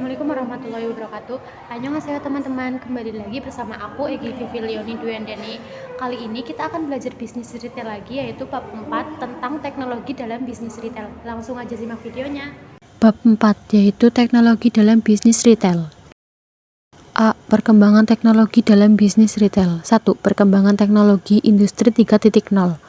Assalamualaikum warahmatullahi wabarakatuh. Annyeonghaseyo teman-teman, kembali lagi bersama aku Egi Vivi Leoni Duyandani. Kali ini kita akan belajar bisnis retail lagi, yaitu bab 4 tentang teknologi dalam bisnis retail. Langsung aja simak videonya. Bab 4 yaitu teknologi dalam bisnis retail. A. Perkembangan teknologi dalam bisnis retail. 1. Perkembangan teknologi industri 3.0.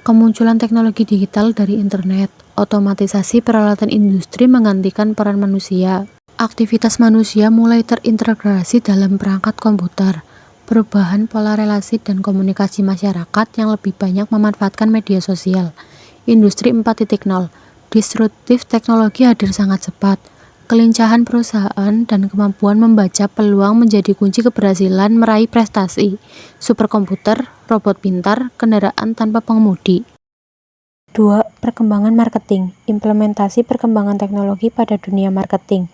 Kemunculan teknologi digital dari internet, otomatisasi peralatan industri menggantikan peran manusia. Aktivitas manusia mulai terintegrasi dalam perangkat komputer. Perubahan pola relasi dan komunikasi masyarakat yang lebih banyak memanfaatkan media sosial. Industri 4.0. Disruptif teknologi hadir sangat cepat. Kelincahan perusahaan dan kemampuan membaca peluang menjadi kunci keberhasilan meraih prestasi. Superkomputer, robot pintar, kendaraan tanpa pengemudi. 2. Perkembangan marketing. Implementasi perkembangan teknologi pada dunia marketing.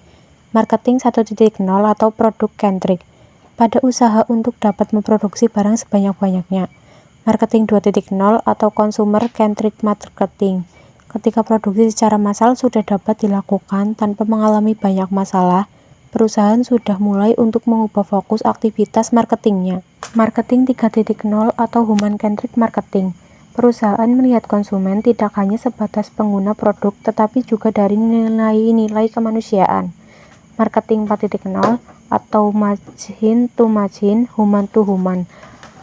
Marketing 1.0 atau produk centric. Pada usaha untuk dapat memproduksi barang sebanyak-banyaknya. Marketing 2.0 atau consumer centric marketing. Ketika produksi secara massal sudah dapat dilakukan tanpa mengalami banyak masalah, perusahaan sudah mulai untuk mengubah fokus aktivitas marketingnya. Marketing 3.0 atau human-centric marketing. Perusahaan melihat konsumen tidak hanya sebatas pengguna produk, tetapi juga dari nilai-nilai kemanusiaan. Marketing 4.0 atau machine to machine, human to human.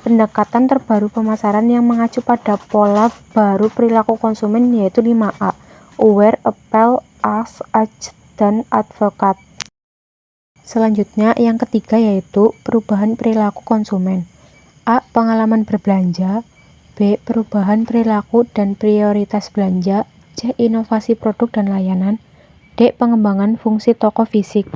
Pendekatan terbaru pemasaran yang mengacu pada pola baru perilaku konsumen yaitu 5A. Aware, Appeal, Ask, Age, dan Advocate. Selanjutnya yang ketiga yaitu perubahan perilaku konsumen. A. Pengalaman berbelanja. B. Perubahan perilaku dan prioritas belanja. C. Inovasi produk dan layanan. D. Pengembangan fungsi toko fisik.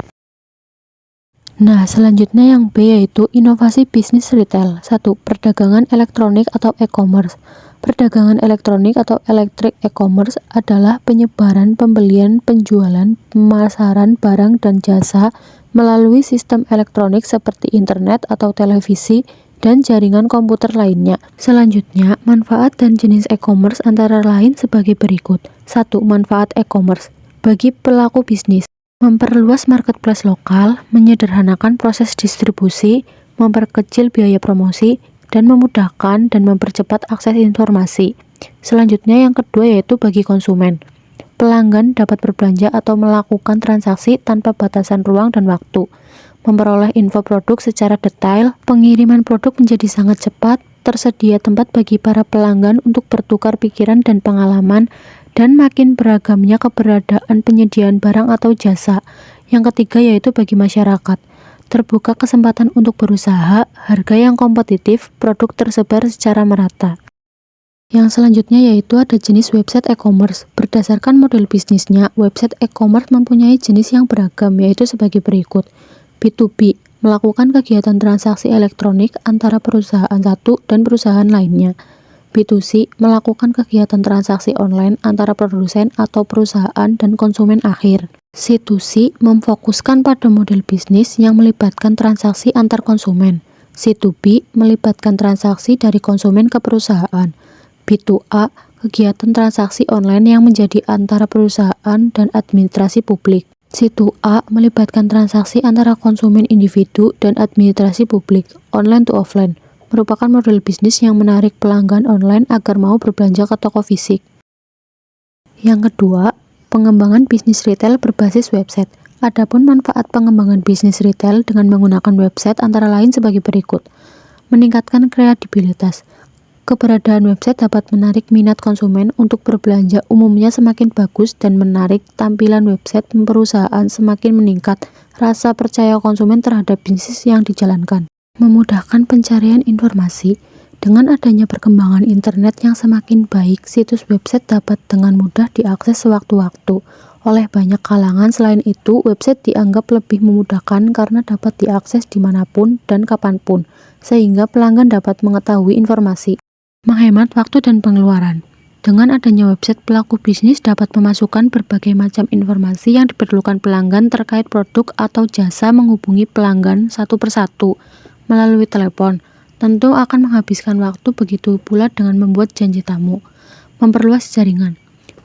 Nah, selanjutnya yang B yaitu inovasi bisnis retail. 1. Perdagangan elektronik atau e-commerce. Perdagangan elektronik atau electric e-commerce adalah penyebaran, pembelian, penjualan, pemasaran barang dan jasa melalui sistem elektronik seperti internet atau televisi dan jaringan komputer lainnya. Selanjutnya, manfaat dan jenis e-commerce antara lain sebagai berikut. 1. Manfaat e-commerce bagi pelaku bisnis. Memperluas marketplace lokal, menyederhanakan proses distribusi, memperkecil biaya promosi, dan memudahkan dan mempercepat akses informasi. Selanjutnya yang kedua yaitu bagi konsumen. Pelanggan dapat berbelanja atau melakukan transaksi tanpa batasan ruang dan waktu. Memperoleh info produk secara detail, pengiriman produk menjadi sangat cepat, tersedia tempat bagi para pelanggan untuk bertukar pikiran dan pengalaman, dan makin beragamnya keberadaan penyediaan barang atau jasa. Yang ketiga yaitu bagi masyarakat. Terbuka kesempatan untuk berusaha, harga yang kompetitif, produk tersebar secara merata. Yang selanjutnya yaitu ada jenis website e-commerce. Berdasarkan model bisnisnya, website e-commerce mempunyai jenis yang beragam yaitu sebagai berikut. B2B, melakukan kegiatan transaksi elektronik antara perusahaan satu dan perusahaan lainnya. B2C, melakukan kegiatan transaksi online antara produsen atau perusahaan dan konsumen akhir. C2C, memfokuskan pada model bisnis yang melibatkan transaksi antar konsumen. C2B, melibatkan transaksi dari konsumen ke perusahaan. B2A, kegiatan transaksi online yang menjadi antara perusahaan dan administrasi publik. C2A, melibatkan transaksi antara konsumen individu dan administrasi publik, online to offline. Merupakan model bisnis yang menarik pelanggan online agar mau berbelanja ke toko fisik. Yang kedua, pengembangan bisnis retail berbasis website. Adapun manfaat pengembangan bisnis retail dengan menggunakan website antara lain sebagai berikut. Meningkatkan kredibilitas. Keberadaan website dapat menarik minat konsumen untuk berbelanja, umumnya semakin bagus dan menarik tampilan website perusahaan semakin meningkat rasa percaya konsumen terhadap bisnis yang dijalankan. Memudahkan pencarian informasi. Dengan adanya perkembangan internet yang semakin baik, situs website dapat dengan mudah diakses sewaktu-waktu oleh banyak kalangan. Selain itu, website dianggap lebih memudahkan karena dapat diakses dimanapun dan kapanpun, sehingga pelanggan dapat mengetahui informasi. Menghemat waktu dan pengeluaran. Dengan adanya website, pelaku bisnis dapat memasukkan berbagai macam informasi yang diperlukan pelanggan terkait produk atau jasa, menghubungi pelanggan satu persatu melalui telepon. Tentu akan menghabiskan waktu, begitu pula dengan membuat janji tamu. Memperluas jaringan.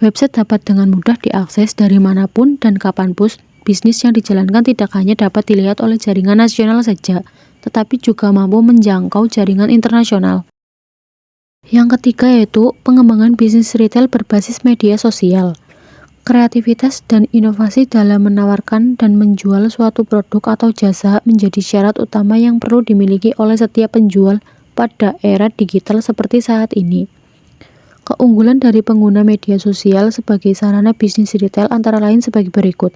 Website dapat dengan mudah diakses dari manapun dan kapanpun bisnis yang dijalankan tidak hanya dapat dilihat oleh jaringan nasional saja, tetapi juga mampu menjangkau jaringan internasional. Yang ketiga yaitu pengembangan bisnis retail berbasis media sosial. Kreativitas dan inovasi dalam menawarkan dan menjual suatu produk atau jasa menjadi syarat utama yang perlu dimiliki oleh setiap penjual pada era digital seperti saat ini. Keunggulan dari pengguna media sosial sebagai sarana bisnis retail antara lain sebagai berikut.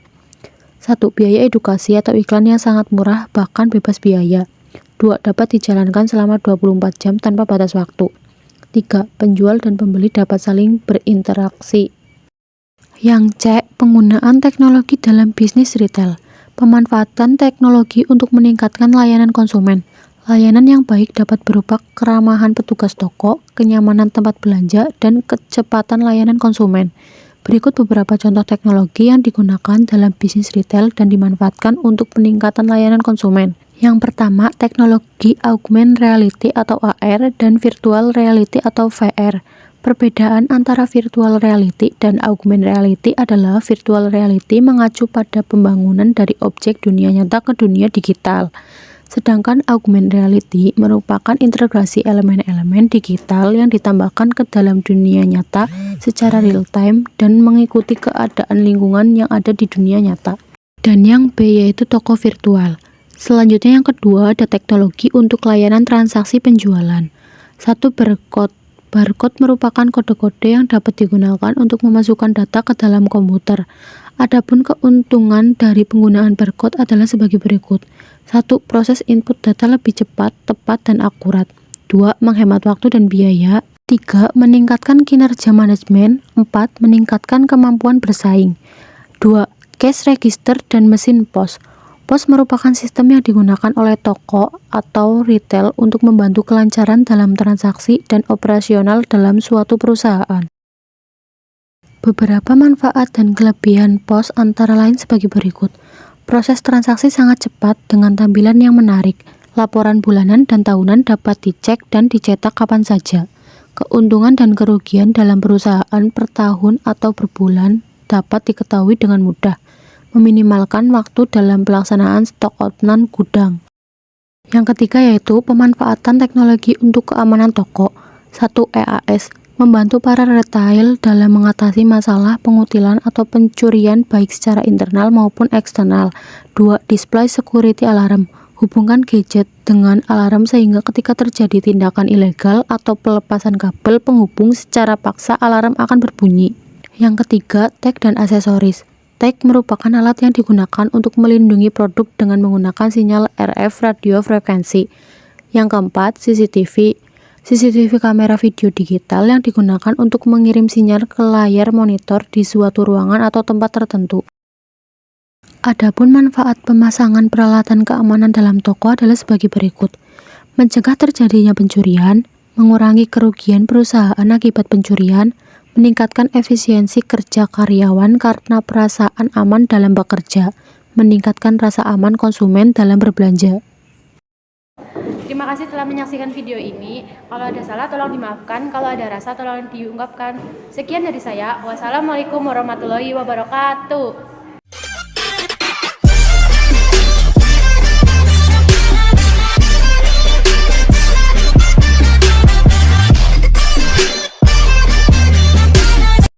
1. Biaya edukasi atau iklan yang sangat murah bahkan bebas biaya. 2. Dapat dijalankan selama 24 jam tanpa batas waktu. 3. Penjual dan pembeli dapat saling berinteraksi. Yang C. Penggunaan teknologi dalam bisnis retail. Pemanfaatan teknologi untuk meningkatkan layanan konsumen. Layanan yang baik dapat berupa keramahan petugas toko, kenyamanan tempat belanja, dan kecepatan layanan konsumen. Berikut beberapa contoh teknologi yang digunakan dalam bisnis retail dan dimanfaatkan untuk peningkatan layanan konsumen. Yang pertama, teknologi augmented reality atau AR dan virtual reality atau VR. Perbedaan antara virtual reality dan augmented reality adalah virtual reality mengacu pada pembangunan dari objek dunia nyata ke dunia digital. Sedangkan augmented reality merupakan integrasi elemen-elemen digital yang ditambahkan ke dalam dunia nyata secara real-time dan mengikuti keadaan lingkungan yang ada di dunia nyata. Dan yang B yaitu toko virtual. Selanjutnya yang kedua ada teknologi untuk layanan transaksi penjualan. 1. Barcode. Barcode merupakan kode-kode yang dapat digunakan untuk memasukkan data ke dalam komputer. Adapun keuntungan dari penggunaan barcode adalah sebagai berikut. 1. Proses input data lebih cepat, tepat, dan akurat. 2. Menghemat waktu dan biaya. 3. Meningkatkan kinerja manajemen. 4. Meningkatkan kemampuan bersaing. 2. Cash register dan mesin pos. Pos merupakan sistem yang digunakan oleh toko atau retail untuk membantu kelancaran dalam transaksi dan operasional dalam suatu perusahaan. Beberapa manfaat dan kelebihan pos antara lain sebagai berikut. Proses transaksi sangat cepat dengan tampilan yang menarik. Laporan bulanan dan tahunan dapat dicek dan dicetak kapan saja. Keuntungan dan kerugian dalam perusahaan per tahun atau per bulan dapat diketahui dengan mudah. Meminimalkan waktu dalam pelaksanaan stok outnan gudang. Yang ketiga yaitu pemanfaatan teknologi untuk keamanan toko. 1. EAS membantu para retail dalam mengatasi masalah pengutilan atau pencurian baik secara internal maupun eksternal. 2. Display security alarm. Hubungkan gadget dengan alarm sehingga ketika terjadi tindakan ilegal atau pelepasan kabel penghubung secara paksa alarm akan berbunyi. Yang ketiga, tag dan aksesoris. Tag merupakan alat yang digunakan untuk melindungi produk dengan menggunakan sinyal RF radio frekuensi. Yang keempat, CCTV. CCTV kamera video digital yang digunakan untuk mengirim sinyal ke layar monitor di suatu ruangan atau tempat tertentu. Adapun manfaat pemasangan peralatan keamanan dalam toko adalah sebagai berikut. Mencegah terjadinya pencurian, mengurangi kerugian perusahaan akibat pencurian, meningkatkan efisiensi kerja karyawan karena perasaan aman dalam bekerja, meningkatkan rasa aman konsumen dalam berbelanja. Terima kasih telah menyaksikan video ini. Kalau ada salah tolong dimaafkan, kalau ada rasa tolong diungkapkan. Sekian dari saya. Wassalamualaikum warahmatullahi wabarakatuh.